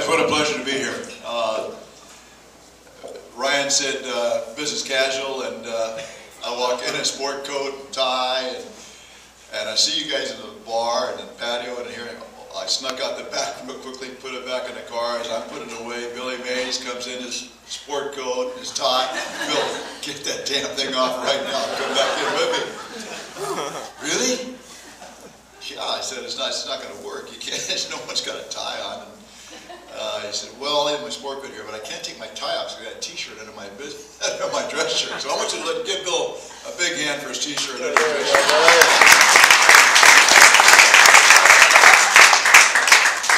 what a pleasure to be here. Ryan said business casual, and I walk in a sport coat and tie, and I see you guys in the bar and in the patio, and here I snuck out the back real quickly, put it back in the car. As I'm putting it away, Billy Mays comes in his sport coat, his tie. Bill, get that damn thing off right now. Come back in with me. Really? Yeah, I said, it's not going to work. You can't, no one's got a tie on. He said, well, I'll leave my sport coat here, but I can't take my tie off, so I got a t-shirt under my dress shirt. So I want you to give Bill a big hand for his t-shirt under his dress shirt.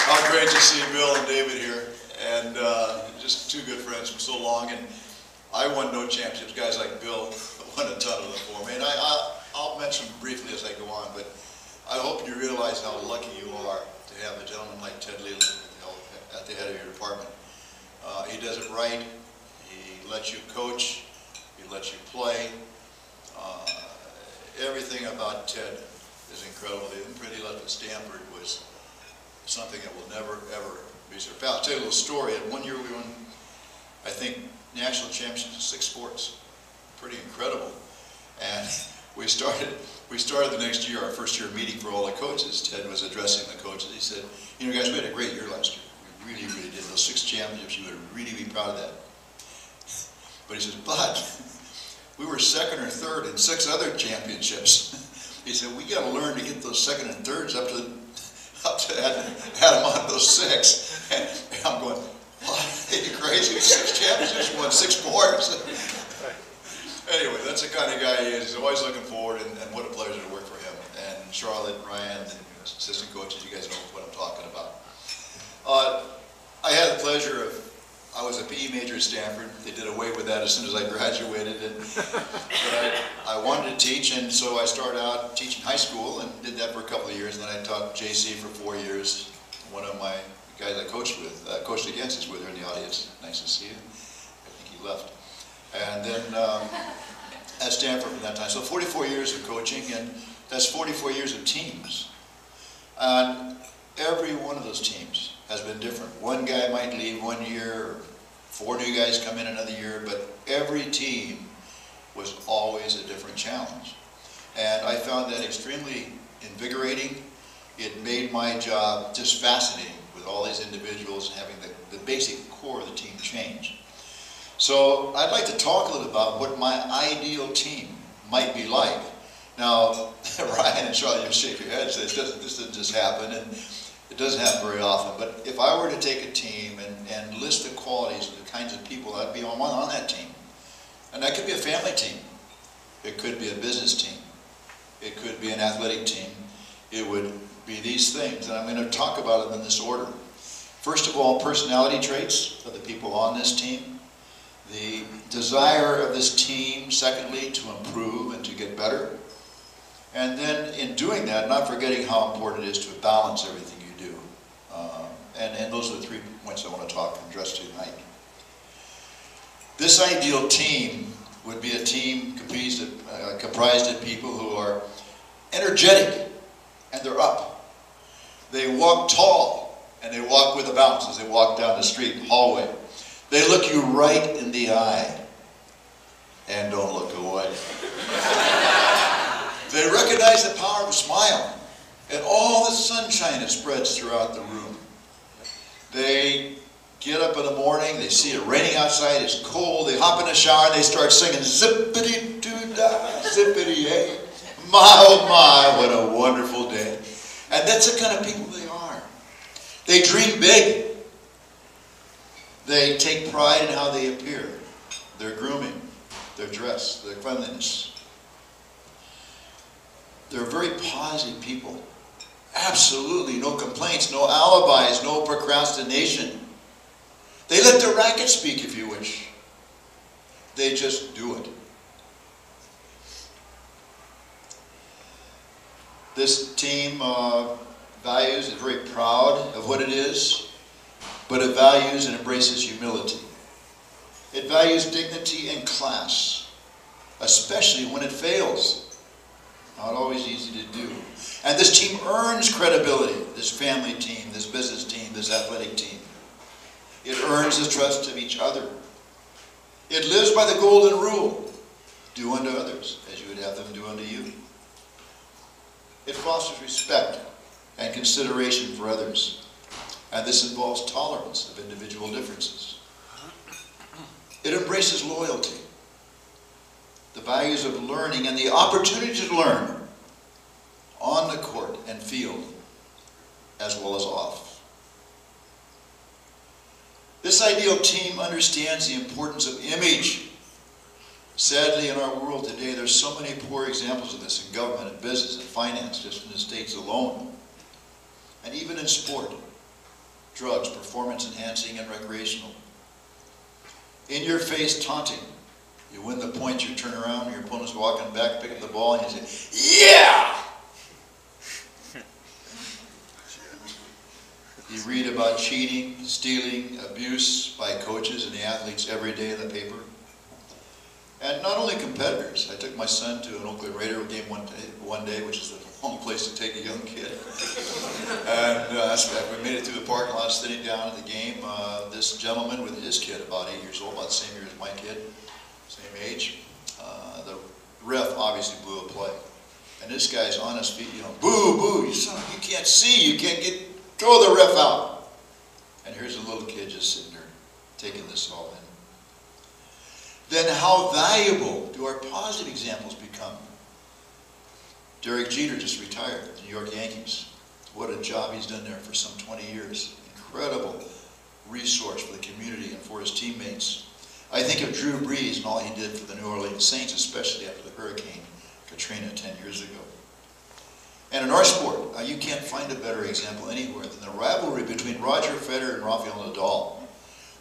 How great to see Bill and David here, and just two good friends from so long. And I won no championships. Guys like Bill won a ton of them for me. And I'll mention briefly as I go on, but I hope you realize how lucky you are to have a gentleman like Ted Leland at the head of your department. He does it right. He lets you coach. He lets you play. Everything about Ted is incredible. The imprint he left at Stanford was something that will never, ever be surpassed. I'll tell you a little story. And one year we won, I think, national championships in 6 sports. Pretty incredible. And we started the next year, our first year meeting for all the coaches. Ted was addressing the coaches. He said, you know, guys, we had a great year last year. We really, really did. Those 6 championships, you would really be proud of that. But he says, but we were 2nd or 3rd in 6 other championships. He said, we got to learn to get those 2nd and 3rds up to add them on those 6. And I'm going, what? Are you crazy? 6 championships, won 6 sports. Anyway, that's the kind of guy he is. He's always looking forward, and what a pleasure to work for him. And Charlotte, Ryan, and assistant coaches, you guys know what I'm talking about. I had the pleasure of, I was a PE major at Stanford. They did away with that as soon as I graduated. But I wanted to teach, and so I started out teaching high school and did that for a couple of years. And then I taught JC for 4 years. One of my guys I coached against is with her in the audience. Nice to see you. I think he left. And then at Stanford from that time. So 44 years of coaching, and that's 44 years of teams. And every one of those teams has been different. One guy might leave 1 year, or 4 new guys come in another year, but every team was always a different challenge. And I found that extremely invigorating. It made my job just fascinating with all these individuals having the basic core of the team change. So I'd like to talk a little about what my ideal team might be like. Now, Ryan and Charlie, you shake your heads, this doesn't just happen, and it doesn't happen very often. But if I were to take a team and list the qualities of the kinds of people that'd be on that team, and that could be a family team, it could be a business team, it could be an athletic team, it would be these things, and I'm going to talk about them in this order. First of all, personality traits of the people on this team. The desire of this team, secondly, to improve and to get better. And then in doing that, not forgetting how important it is to balance everything you do. And those are the 3 points I want to talk and address tonight. This ideal team would be a team comprised of people who are energetic and they're up. They walk tall and they walk with a bounce as they walk down the street, hallway. They look you right in the eye and don't look away. They recognize the power of a smile and all the sunshine that spreads throughout the room. They get up in the morning, they see it raining outside, it's cold, they hop in the shower and they start singing zippity-doo-dah, zippity-hey. My, oh my, what a wonderful day. And that's the kind of people they are. They dream big. They take pride in how they appear, their grooming, their dress, their cleanliness. They're very positive people. Absolutely no complaints, no alibis, no procrastination. They let their racket speak if you wish. They just do it. This team values, is very proud of what it is, but it values and embraces humility. It values dignity and class, especially when it fails. Not always easy to do. And this team earns credibility, this family team, this business team, this athletic team. It earns the trust of each other. It lives by the golden rule. Do unto others as you would have them do unto you. It fosters respect and consideration for others. And this involves tolerance of individual differences. It embraces loyalty, the values of learning, and the opportunity to learn on the court and field, as well as off. This ideal team understands the importance of image. Sadly, in our world today, there's so many poor examples of this in government, in business, in finance, just in the States alone. And even in sport, drugs, performance-enhancing and recreational. In-your-face taunting. You win the point, you turn around, your opponent's walking back, pick up the ball, and you say, yeah! You read about cheating, stealing, abuse by coaches and the athletes every day in the paper. And not only competitors. I took my son to an Oakland Raider game one day, which is the wrong place to take a young kid. And we made it through the parking lot, sitting down at the game. This gentleman with his kid, about 8 years old, about the same year as my kid, same age. The ref obviously blew a play. And this guy's on his feet, boo, boo, you can't see, you can't throw the ref out. And here's a little kid just sitting there, taking this all in. Then how valuable do our positive examples become? Derek Jeter just retired with the New York Yankees. What a job he's done there for some 20 years. Incredible resource for the community and for his teammates. I think of Drew Brees and all he did for the New Orleans Saints, especially after the Hurricane Katrina 10 years ago. And in our sport, you can't find a better example anywhere than the rivalry between Roger Federer and Rafael Nadal.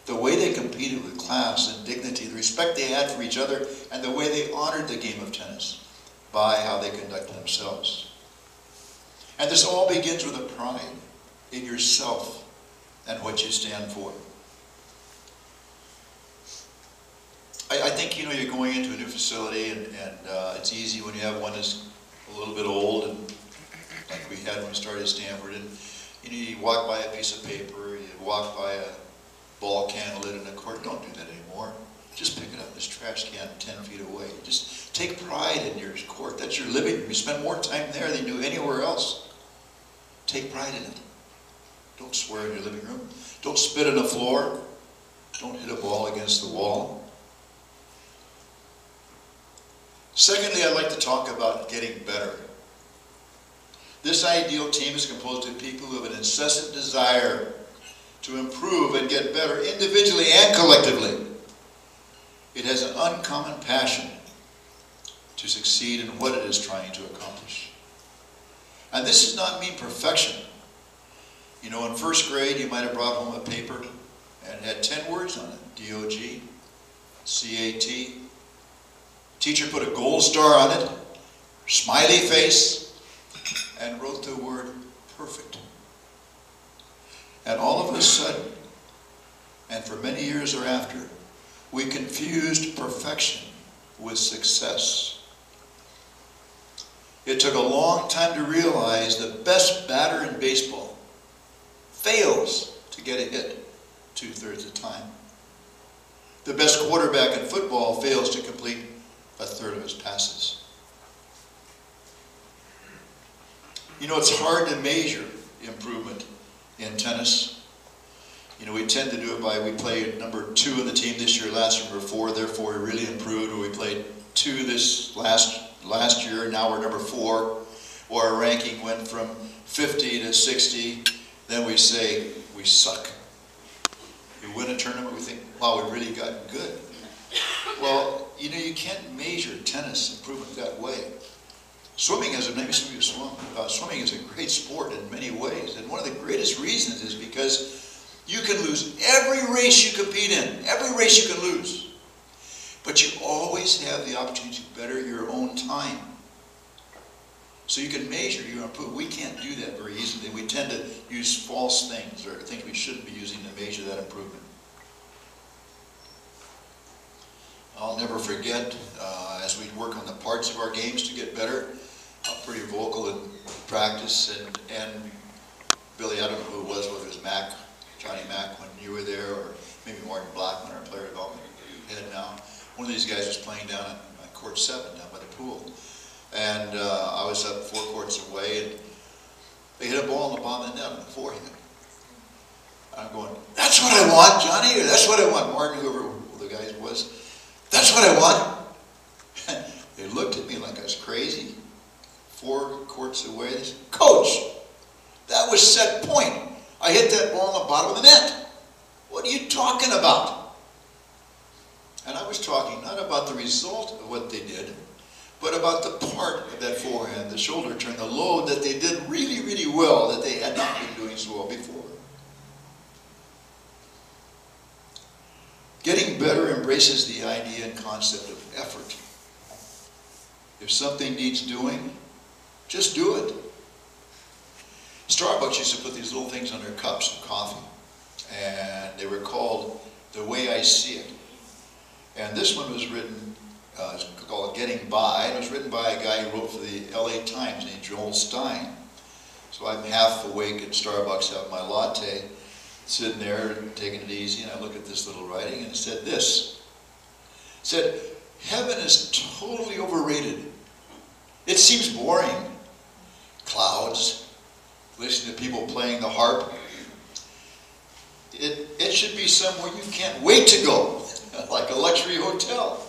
The way they competed with class and dignity, the respect they had for each other, and the way they honored the game of tennis by how they conducted themselves. And this all begins with a pride in yourself and what you stand for. I think, you're going into a new facility, and it's easy when you have one that's a little bit old, and like we had when we started at Stanford, and you walk by a piece of paper, you walk by a ball can lid in the court. Don't do that anymore. Just pick it up, this trash can 10 feet away. Just take pride in your court. That's your living room. You spend more time there than you do anywhere else. Take pride in it. Don't swear in your living room. Don't spit on the floor. Don't hit a ball against the wall. Secondly, I'd like to talk about getting better. This ideal team is composed of people who have an incessant desire to improve and get better individually and collectively. It has an uncommon passion to succeed in what it is trying to accomplish. And this does not mean perfection. In first grade, you might have brought home a paper and it had 10 words on it. D-O-G, C-A-T. Teacher put a gold star on it, smiley face, and wrote the word perfect. And all of a sudden, and for many years thereafter, we confused perfection with success. It took a long time to realize the best batter in baseball fails to get a hit 2/3 of the time. The best quarterback in football fails to complete 1/3 of his passes. It's hard to measure improvement in tennis. We tend to do it by, we played number 2 in the team this year, last year number 4, therefore we really improved, or we played 2 this last year, now we're number 4, or our ranking went from 50 to 60, then we say we suck. We win a tournament, we think, wow, we really got good. Well, you can't measure tennis improvement that way. Swimming is swimming is a great sport in many ways, and one of the greatest reasons is because you can lose every race you compete in, every race you can lose, but you always have the opportunity to better your own time. So you can measure your improvement. We can't do that very easily. We tend to use false things or things we shouldn't be using to measure that improvement. I'll never forget, as we work on the parts of our games to get better, I'm pretty vocal in practice, and Billy, I don't know who it was, whether it was Johnny Mack when you were there, or Martin Blackman, our player development head now. One of these guys was playing down on court 7 down by the pool. And I was up 4 courts away, and they hit a ball in the bottom of the net on the forehand. I'm going, that's what I want, Johnny, or that's what I want. Martin, whoever the guy was, that's what I want. They looked at me like I was crazy. 4 courts away, they said, Coach, that was set point. I hit that ball in the bottom of the net. What are you talking about? And I was talking not about the result of what they did, but about the part of that forehand, the shoulder turn, the load that they did really, really well, that they had not been doing so well before. Getting better embraces the idea and concept of effort. If something needs doing, just do it. Starbucks used to put these little things on their cups of coffee, and they were called The Way I See It. And this one was written, it's called Getting By, and it was written by a guy who wrote for the LA Times named Joel Stein. So I'm half awake at Starbucks having my latte, sitting there taking it easy, and I look at this little writing, and it said this. It said, heaven is totally overrated. It seems boring. Clouds, listening to people playing the harp. It should be somewhere you can't wait to go, like a luxury hotel.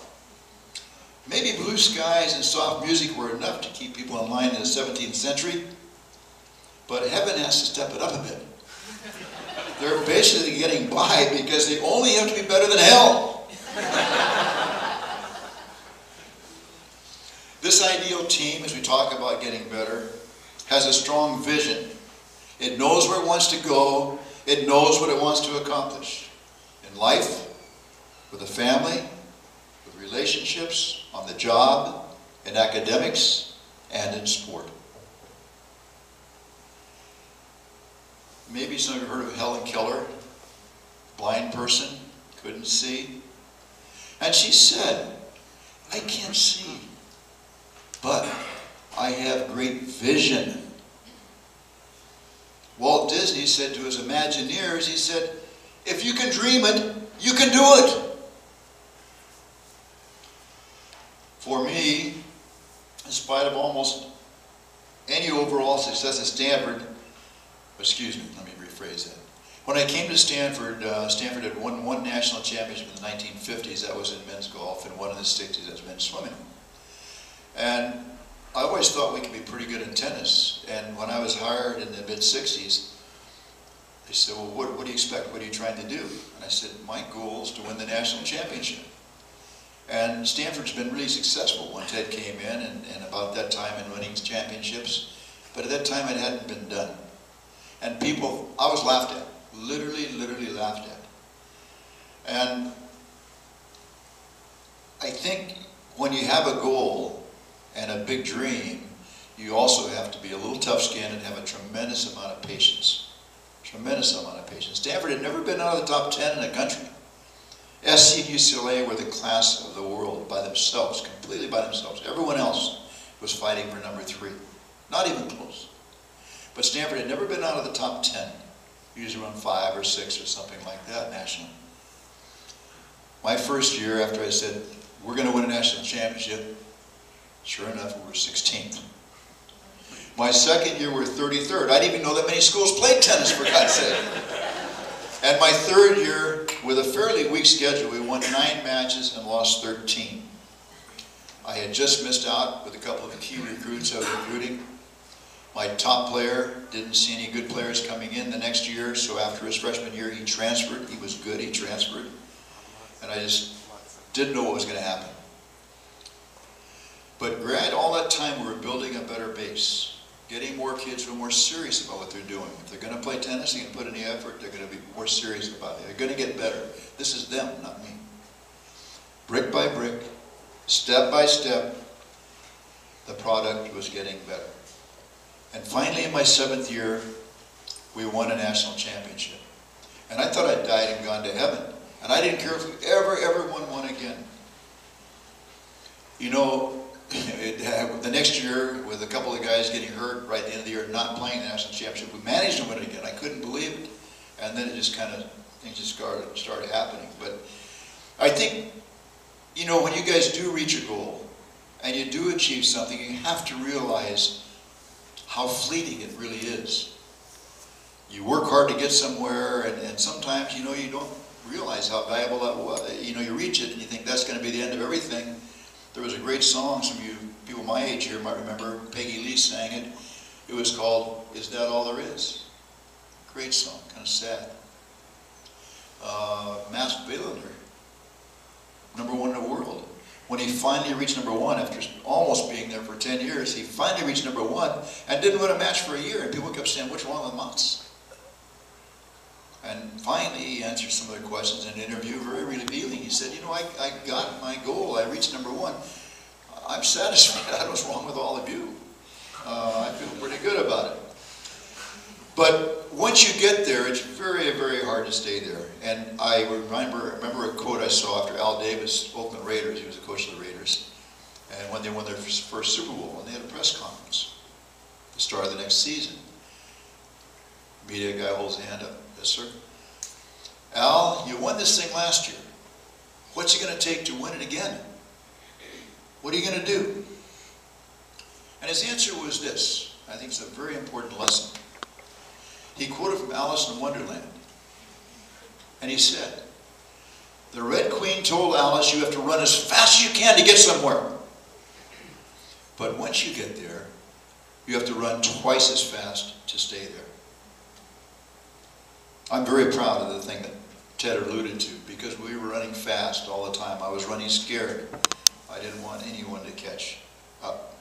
Maybe blue skies and soft music were enough to keep people in line in the 17th century, but heaven has to step it up a bit. They're basically getting by because they only have to be better than hell. This ideal team, as we talk about getting better, has a strong vision. It knows where it wants to go. It knows what it wants to accomplish. In life, with a family, with relationships, on the job, in academics, and in sport. Maybe some of you have heard of Helen Keller, blind person, couldn't see. And she said, I can't see, but I have great vision. Walt Disney said to his Imagineers, he said, if you can dream it, you can do it. For me, in spite of almost any overall success at Stanford, excuse me, let me rephrase that. When I came to Stanford, Stanford had won 1 national championship in the 1950s. That was in men's golf, and 1 in the 60s, that was men's swimming. And I always thought we could be pretty good in tennis. And when I was hired in the mid-60s, they said, well, what do you expect? What are you trying to do? And I said, my goal is to win the national championship. And Stanford's been really successful when Ted came in, and about that time in winning championships. But at that time, it hadn't been done. And people, I was laughed at, literally laughed at. And I think when you have a goal and a big dream, you also have to be a little tough-skinned and have a tremendous amount of patience. Tremendous amount of patience. Stanford had never been out of the top 10 in the country. SC and UCLA were the class of the world by themselves, completely by themselves. Everyone else was fighting for number 3. Not even close. But Stanford had never been out of the top 10. Usually around 5 or 6 or something like that nationally. My first year after I said, we're going to win a national championship, sure enough, we were 16th. My second year, we were 33rd. I didn't even know that many schools played tennis, for God's sake. And my third year, with a fairly weak schedule, we won 9 matches and lost 13. I had just missed out with a couple of key recruits I was recruiting. My top player didn't see any good players coming in the next year, so after his freshman year, he transferred. He was good, he transferred. And I just didn't know what was going to happen. But all that time, we were building a better base. Getting more kids who are more serious about what they're doing. If they're going to play tennis, they're going to put in the effort, they're going to be more serious about it. They're going to get better. This is them, not me. Brick by brick, step by step, the product was getting better. And finally, in my 7th year, we won a national championship. And I thought I'd died and gone to heaven. And I didn't care if we ever won one again. You know, the next year, with a couple of guys getting hurt right at the end of the year, not playing the national championship, we managed to win it again. I couldn't believe it. And then it just kind of things just started happening. But I think, you know, when you guys do reach a goal and you do achieve something, you have to realize how fleeting it really is. You work hard to get somewhere, and sometimes, you know, you don't realize how valuable that was. You know, you reach it and you think that's going to be the end of everything. There was a great song, some of you people my age here might remember, Peggy Lee sang it. It was called, Is That All There Is? Great song, kind of sad. Mats Wilander, #1 in the world. When he finally reached #1 after almost being there for 10 years, he finally reached #1 and didn't win a match for a year. And people kept saying, "Which one of the Mats?" And finally, he answered some of the questions in an interview, very revealing. He said, "You know, I got my goal. I reached #1. I'm satisfied. I don't know what's wrong with all of you. I feel pretty good about it." But once you get there, it's very, very hard to stay there. And I remember a quote I saw after Al Davis, Oakland Raiders. He was the coach of the Raiders. And when they won their first Super Bowl, and they had a press conference at the start of the next season. Media guy holds a hand up. "Yes, sir. Al, you won this thing last year. What's it going to take to win it again? What are you going to do?" And his answer was this. I think it's a very important lesson. He quoted from Alice in Wonderland. And he said, "The Red Queen told Alice you have to run as fast as you can to get somewhere. But once you get there, you have to run twice as fast to stay there." I'm very proud of the thing that Ted alluded to, because we were running fast all the time. I was running scared. I didn't want anyone to catch up.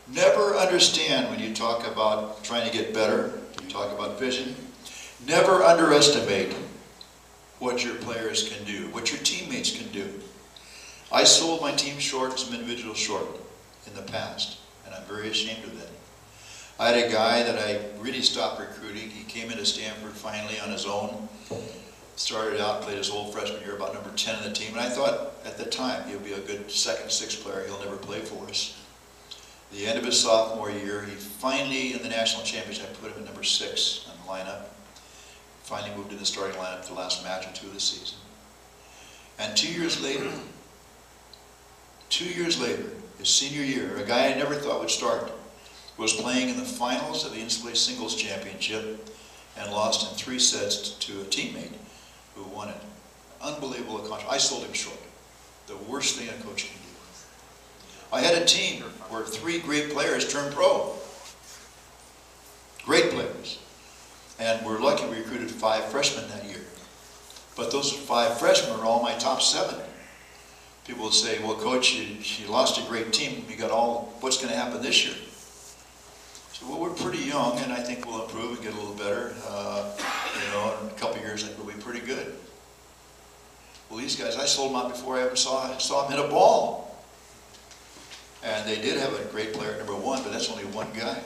Never understand when you talk about trying to get better, you talk about vision, never underestimate what your players can do, what your teammates can do. I sold my team short, some individuals short in the past, and I'm very ashamed of that. I had a guy that I really stopped recruiting. He came into Stanford finally on his own. Started out, played his whole freshman year, about #10 in the team. And I thought at the time he'll be a good 2nd, 6th player. He'll never play for us. The end of his sophomore year, he finally, in the national championship, I put him at #6 on the lineup. Finally moved to the starting lineup for the last match or 2 of the season. And 2 years later, his senior year, a guy I never thought would start, was playing in the finals of the NCAA singles championship and lost in 3 sets to a teammate who won it. Unbelievable accomplishment. I sold him short. The worst thing a coach can do. I had a team where 3 great players turned pro. Great players. And we're lucky we recruited 5 freshmen that year. But those 5 freshmen are all my top 7. People would say, "Well, Coach, you lost a great team. You got all, what's going to happen this year?" So, well, we're pretty young, and I think we'll improve and get a little better. You know, in a couple of years, I think we'll be pretty good. Well, these guys, I sold them out before I ever saw them hit a ball. And they did have a great player at #1, but that's only one guy.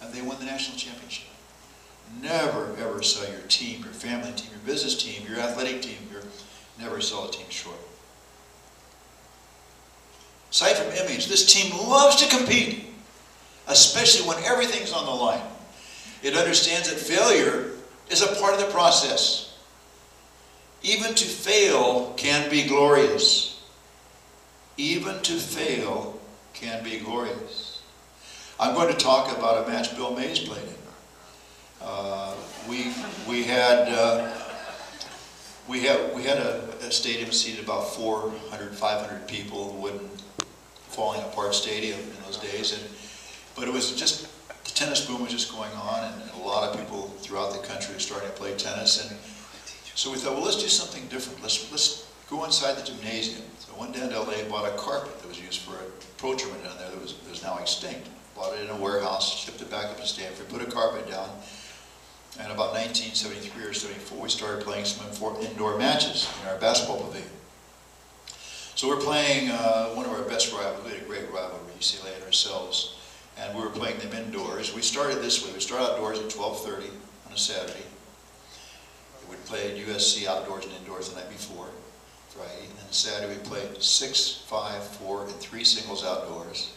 And they won the national championship. Never, ever sell your team, your family team, your business team, your athletic team. Never sell a team short. Aside from image, this team loves to compete, especially when everything's on the line. It understands that failure is a part of the process. Even to fail can be glorious. Even to fail can be glorious. I'm going to talk about a match Bill Mays played in. We had a stadium seated about 400, 500 people, wooden, falling apart stadium in those days, but it was just, the tennis boom was just going on, and a lot of people throughout the country were starting to play tennis, and so we thought, well, let's do something different. Let's go inside the gymnasium. So I went down to LA, bought a carpet that was used for a pro tournament down there that was now extinct. Bought it in a warehouse, shipped it back up to Stanford, put a carpet down, and about 1973 or 74, we started playing some indoor matches in our basketball pavilion. So we're playing one of our best rivals. We had a great rivalry, UCLA and ourselves, and we were playing them indoors. We started this way. We started outdoors at 12:30 on a Saturday. We played USC outdoors and indoors the night before, Friday, and then Saturday we played 6, 5, 4, and 3 singles outdoors,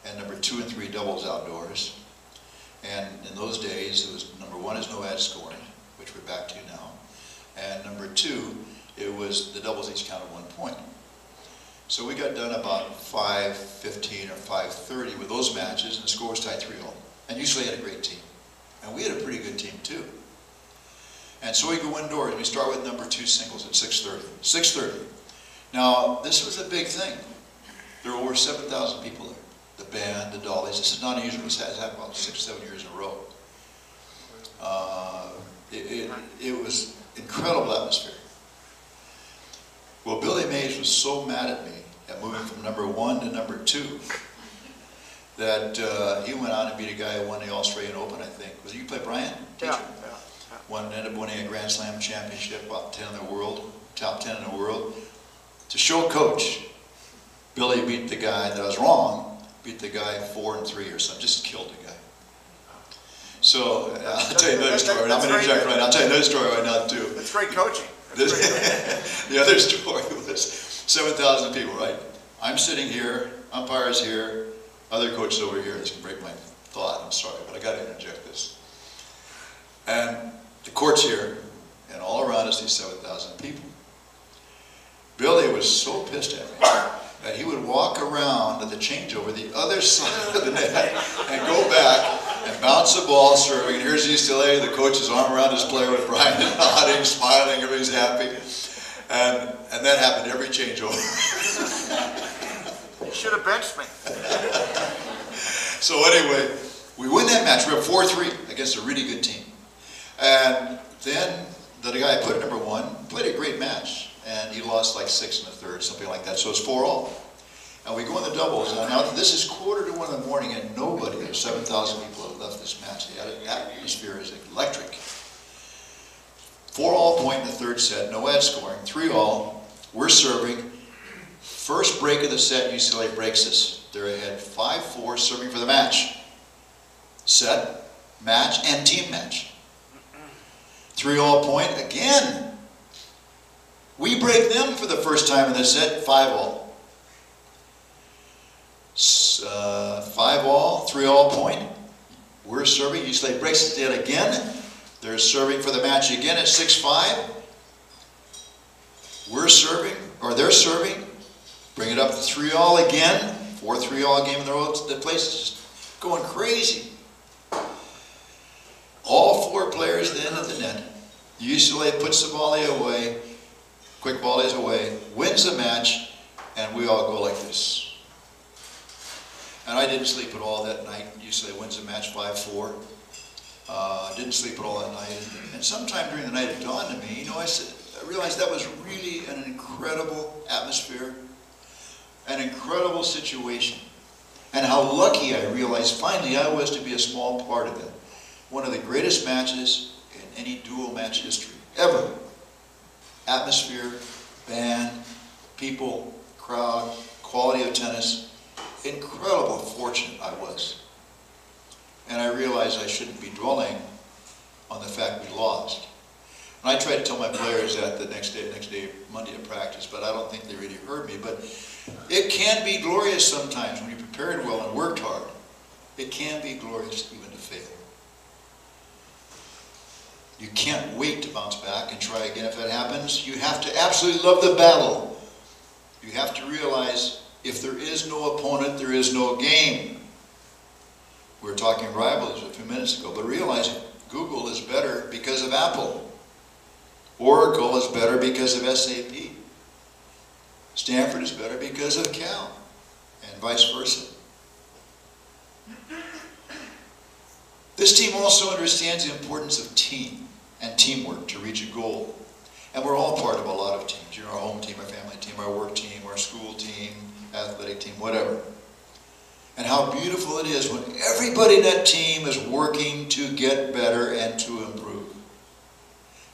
and number 2 and 3 doubles outdoors. And in those days, it was number 1 is no ad scoring, which would back to now. And number two, it was the doubles each counted 1 point. So we got done about 5:15 or 5:30 with those matches, and the score was tied 3-all. And UCLA had a great team. And we had a pretty good team too. And so we go indoors. We start with number 2 singles at 6:30. 6:30. Now, this was a big thing. There were over 7,000 people there. The band, the dollies. This is not unusual. This has happened about 6 or 7 years in a row. It was incredible atmosphere. Well, Billy Mays was so mad at me at moving from number 1 to number 2 that he went on and beat a guy who won the Australian Open, I think. Was it you play Brian? Yeah. Ended up winning a Grand Slam championship, top 10 in the world, top 10 in the world. To show Coach, Billy beat the guy that I was wrong, beat the guy 4-3 or something, just killed the guy. So I'll tell you another story. I'm going to interject right now. I'll tell you another story right now too. That's great coaching. The other story was 7,000 people, right? I'm sitting here, umpire's here, other coaches over here. This can break my thought. I'm sorry, but I got to interject this. And the court's here, and all around us these 7,000 people. Billy was so pissed at me that he would walk around at the changeover the other side of the net and go back and bounce the ball serving. And here's UCLA, the coach's arm around his player with Brian nodding, smiling, everybody's happy. And that happened every changeover. You should have benched me. So anyway, we win that match. We're up 4-3 against a really good team. And then the guy I put at number 1 played a great match. And he lost like 6 in the third, something like that. So it's 4-all. And we go in the doubles. Now this is 1:45 in the morning, and nobody, there's 7,000 people have left this match. The atmosphere is electric. 4-all point in the third set, no ad scoring. 3-all, we're serving. First break of the set, UCLA breaks us. They're ahead 5-4, serving for the match. Set, match, and team match. 3-all point again. We break them for the first time in the set, 5-all. 5-all, 3-all point. We're serving. UCLA breaks us yet again. They're serving for the match again at 6-5. We're serving, or they're serving. Bring it up to 3-all again. 4-3-all game in the road. The place is just going crazy. All 4 players then at the net. UCLA puts the volley away. Quick volleys away, wins the match, and we all go like this. And I didn't sleep at all that night. UCLA wins the match 5-4. Didn't sleep at all that night. And sometime during the night it dawned to me, I realized that was really an incredible atmosphere, an incredible situation, and how lucky I realized finally I was to be a small part of it. One of the greatest matches in any dual match history, ever. Atmosphere, band, people, crowd, quality of tennis. Incredible fortunate I was. And I realized I shouldn't be dwelling on the fact we lost. And I tried to tell my players that the next day, Monday at practice, but I don't think they really heard me. But it can be glorious sometimes when you prepared well and worked hard. It can be glorious even to fail. You can't wait to bounce back and try again if that happens. You have to absolutely love the battle. You have to realize if there is no opponent, there is no game. We were talking rivals a few minutes ago, but realize Google is better because of Apple. Oracle is better because of SAP. Stanford is better because of Cal, and vice versa. This team also understands the importance of team and teamwork to reach a goal. And we're all part of a lot of teams. Our home team, our family team, our work team, our school team, athletic team, whatever. And how beautiful it is when everybody in that team is working to get better and to improve.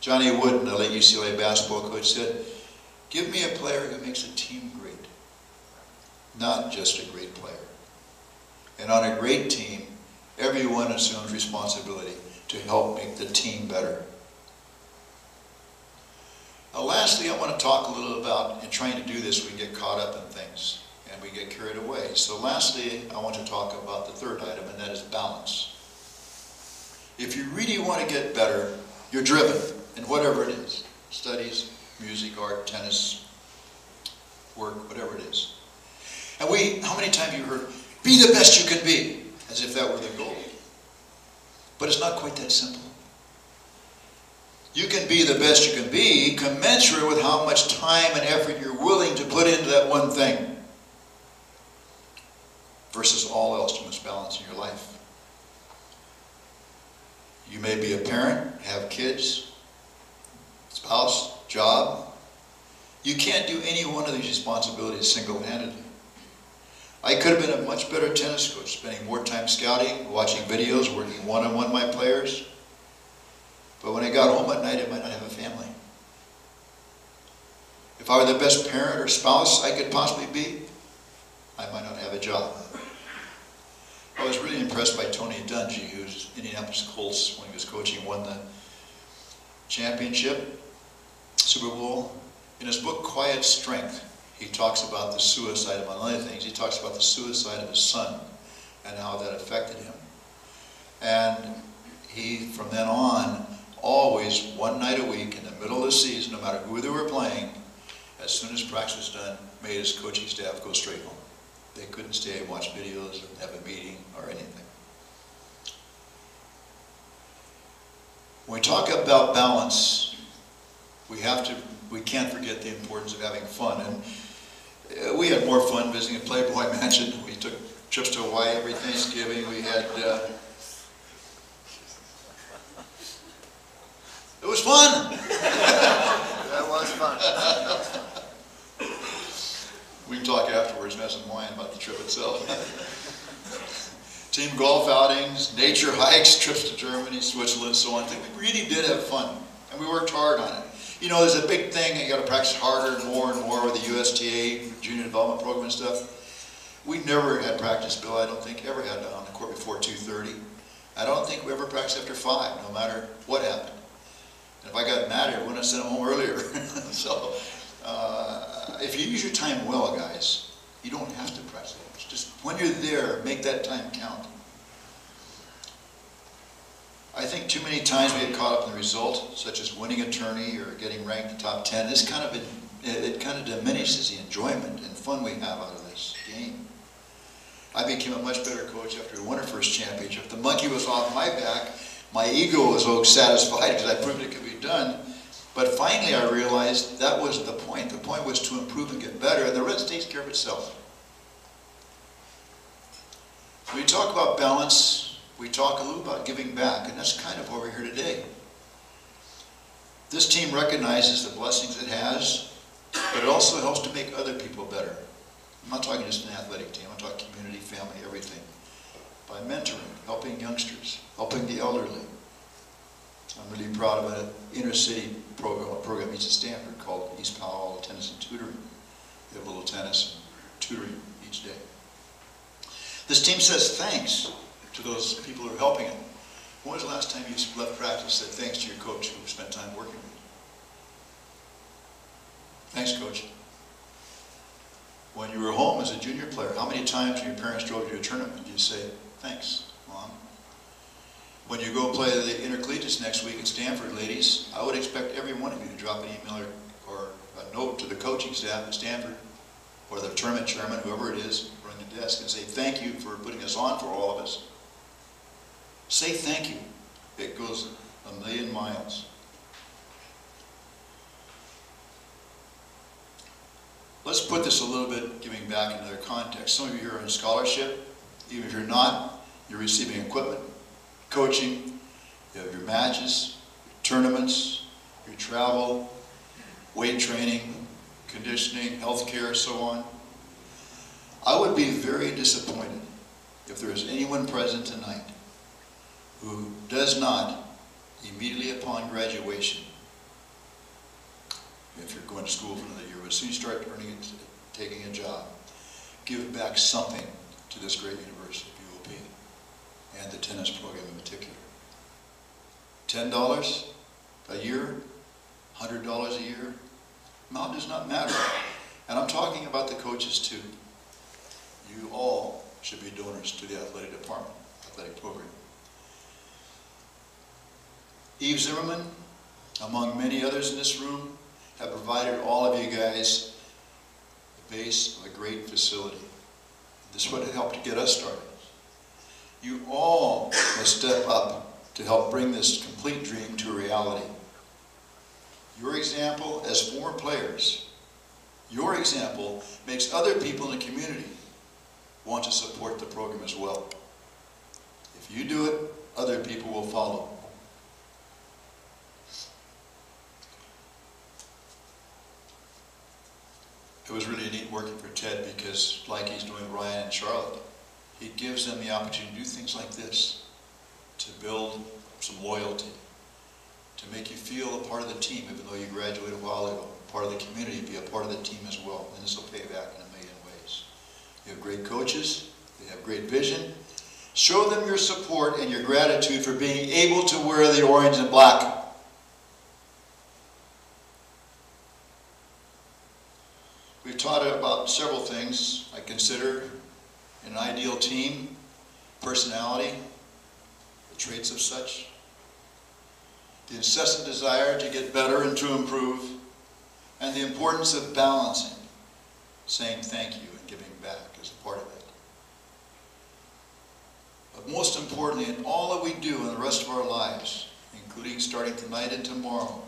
Johnny Wooden, the late UCLA basketball coach, said, "Give me a player who makes a team great, not just a great player." And on a great team, everyone assumes responsibility to help make the team better. Lastly, I want to talk a little about, in trying to do this, we get caught up in things and we get carried away. So lastly, I want to talk about the third item, and that is balance. If you really want to get better, you're driven. in whatever it is, studies, music, art, tennis, work, whatever it is. And how many times have you heard, be the best you can be, as if that were the goal. But it's not quite that simple. You can be the best you can be commensurate with how much time and effort you're willing to put into that one thing. Versus all else you must balance in your life. You may be a parent, have kids, spouse, job. You can't do any one of these responsibilities single-handedly. I could have been a much better tennis coach, spending more time scouting, watching videos, working one-on-one with my players. But when I got home at night, I might not have a family. If I were the best parent or spouse I could possibly be, I might not have a job. I was really impressed by Tony Dungy, who's Indianapolis Colts, when he was coaching, won the championship, Super Bowl. In his book, Quiet Strength, he talks about the suicide, among other things. He talks about the suicide of his son and how that affected him. And he, from then on, always, one night a week, in the middle of the season, no matter who they were playing, as soon as practice was done, made his coaching staff go straight home. They couldn't stay and watch videos, have a meeting, or anything. When we talk about balance, we can't forget the importance of having fun. And we had more fun visiting a Playboy Mansion. We took trips to Hawaii every Thanksgiving. We had, it was fun. That was fun. We can talk afterwards and have some wine about the trip itself. Team golf outings, nature hikes, trips to Germany, Switzerland, so on. I think we really did have fun, and we worked hard on it. You know, there's a big thing, you got to practice harder and more with the USTA, Junior Development Program and stuff. We never had practice, Bill, I don't think, ever had on the court before 2:30. I don't think we ever practiced after 5, no matter what happened. And if I got mad, I wouldn't have sent them home earlier. So, if you use your time well, guys, you don't have to practice. Just when you're there, make that time count. I think too many times we get caught up in the result, such as winning a tourney or getting ranked in the top 10. This kind of diminishes the enjoyment and fun we have out of this game. I became a much better coach after we won our first championship. The monkey was off my back. My ego was so satisfied because I proved it could be done. But finally I realized that wasn't the point. The point was to improve and get better, and the rest takes care of itself. When we talk about balance, we talk a little about giving back, and that's kind of why we're here today. This team recognizes the blessings it has, but it also helps to make other people better. I'm not talking just an athletic team, I'm talking community, family, everything. By mentoring, helping youngsters, helping the elderly. I'm really proud of an inner city program East of Stanford called East Palo Alto Tennis and Tutoring. They have a little tennis and tutoring each day. This team says thanks to those people who are helping it. When was the last time you left practice and said thanks to your coach who spent time working with you? Thanks, coach. When you were home as a junior player, how many times when your parents drove you to a tournament did you say, thanks, Mom? When you go play the intercollegiates next week at Stanford, ladies, I would expect every one of you to drop an email or a note to the coaching staff at Stanford, or the tournament chairman, whoever it is, running the desk, and say thank you for putting us on for all of us. Say thank you. It goes a million miles. Let's put this a little bit, giving back in another context. Some of you are in scholarship. Even if you're not, you're receiving equipment, coaching, you have your matches, your tournaments, your travel, weight training, conditioning, healthcare, so on. I would be very disappointed if there is anyone present tonight who does not, immediately upon graduation, if you're going to school for another year, but as soon as you start earning and taking a job, give back something to this great university, UOP, and the tennis program in particular. $10 a year, $100 a year, amount does not matter. And I'm talking about the coaches too. You all should be donors to the athletic department, athletic program. Eve Zimmerman, among many others in this room, have provided all of you guys the base of a great facility. This is what helped get us started. You all must step up to help bring this complete dream to reality. Your example as former players, your example makes other people in the community want to support the program as well. If you do it, other people will follow. It was really neat working for Ted because, like he's doing Ryan and Charlotte, he gives them the opportunity to do things like this, to build some loyalty, to make you feel a part of the team even though you graduated a while ago, part of the community, be a part of the team as well, and this will pay back in a million ways. You have great coaches, they have great vision. Show them your support and your gratitude for being able to wear the orange and black. We've taught about several things I consider an ideal team, personality, the traits of such, the incessant desire to get better and to improve, and the importance of balancing, saying thank you and giving back as a part of it. But most importantly, in all that we do in the rest of our lives, including starting tonight and tomorrow,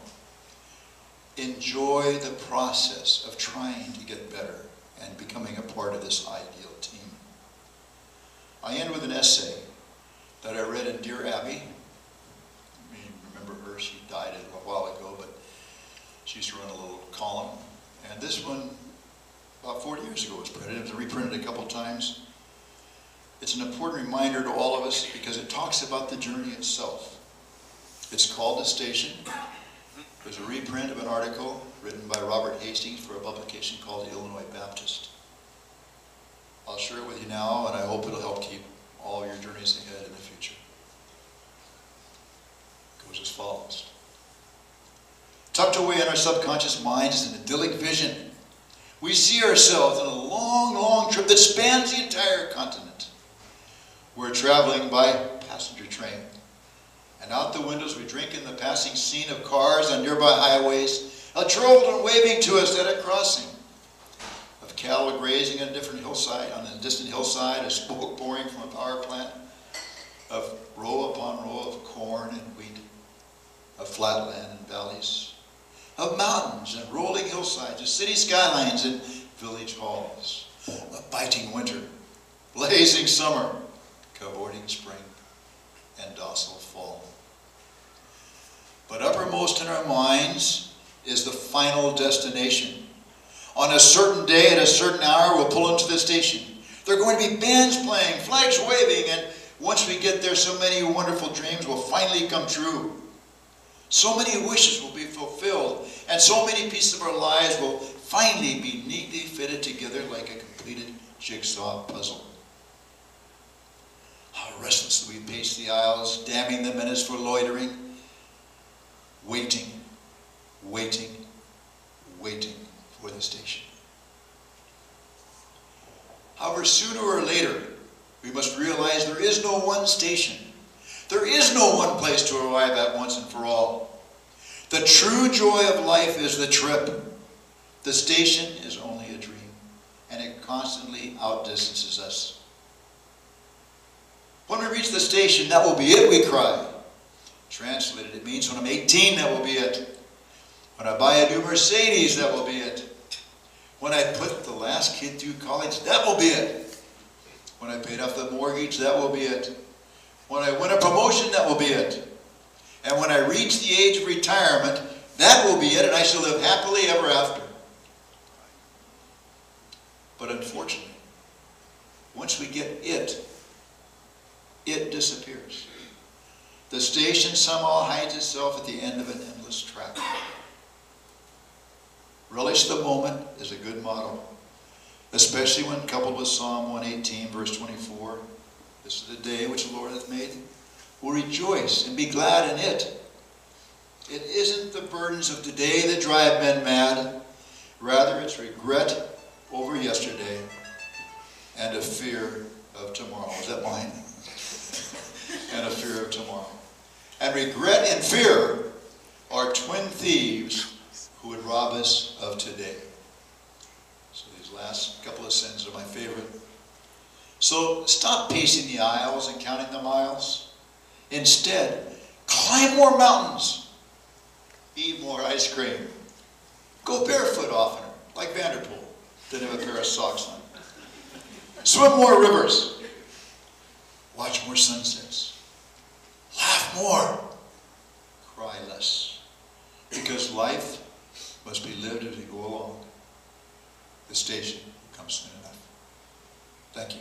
enjoy the process of trying to get better and becoming a part of this ideal team. I end with an essay that I read in Dear Abby. You remember her, she died a while ago, but she used to run a little column. And this one, about 40 years ago, was printed. It was reprinted a couple times. It's an important reminder to all of us because it talks about the journey itself. It's called The Station. There's a reprint of an article written by Robert Hastings for a publication called the Illinois Baptist. I'll share it with you now, and I hope it'll help keep all of your journeys ahead in the future. It goes as follows. Tucked away in our subconscious minds is an idyllic vision. We see ourselves on a long, long trip that spans the entire continent. We're traveling by passenger train. And out the windows we drink in the passing scene of cars on nearby highways, a children waving to us at a crossing, of cattle grazing on a different hillside, on a distant hillside, of smoke pouring from a power plant, of row upon row of corn and wheat, of flatland and valleys, of mountains and rolling hillsides, of city skylines and village halls, of biting winter, blazing summer, cavorting spring, and docile fall. But uppermost in our minds is the final destination. On a certain day at a certain hour, we'll pull into the station. There are going to be bands playing, flags waving, and once we get there, so many wonderful dreams will finally come true. So many wishes will be fulfilled, and so many pieces of our lives will finally be neatly fitted together like a completed jigsaw puzzle. How restlessly we pace the aisles, damning the minutes for loitering, waiting, waiting, waiting for the station. However, sooner or later, we must realize there is no one station. There is no one place to arrive at once and for all. The true joy of life is the trip. The station is only a dream, and it constantly outdistances us. When we reach the station, that will be it, we cry. Translated, it means when I'm 18, that will be it. When I buy a new Mercedes, that will be it. When I put the last kid through college, that will be it. When I paid off the mortgage, that will be it. When I win a promotion, that will be it. And when I reach the age of retirement, that will be it, and I shall live happily ever after. But unfortunately, once we get it disappears. The station somehow hides itself at the end of an endless track. Relish the moment is a good motto, especially when coupled with Psalm 118, verse 24. This is the day which the Lord hath made. We'll rejoice and be glad in it. It isn't the burdens of today that drive men mad. Rather, it's regret over yesterday and a fear of tomorrow. Is that mine? And a fear of tomorrow. And regret and fear are are twin thieves who would rob us of today. So these last couple of sentences are my favorite. So stop pacing the aisles and counting the miles. Instead, climb more mountains. Eat more ice cream. Go barefoot oftener, like Vanderpool. Didn't have a pair of socks on. Swim more rivers. Watch more sunsets. Laugh more. Cry less. Because life must be lived as we go along. The station will come soon enough. Thank you.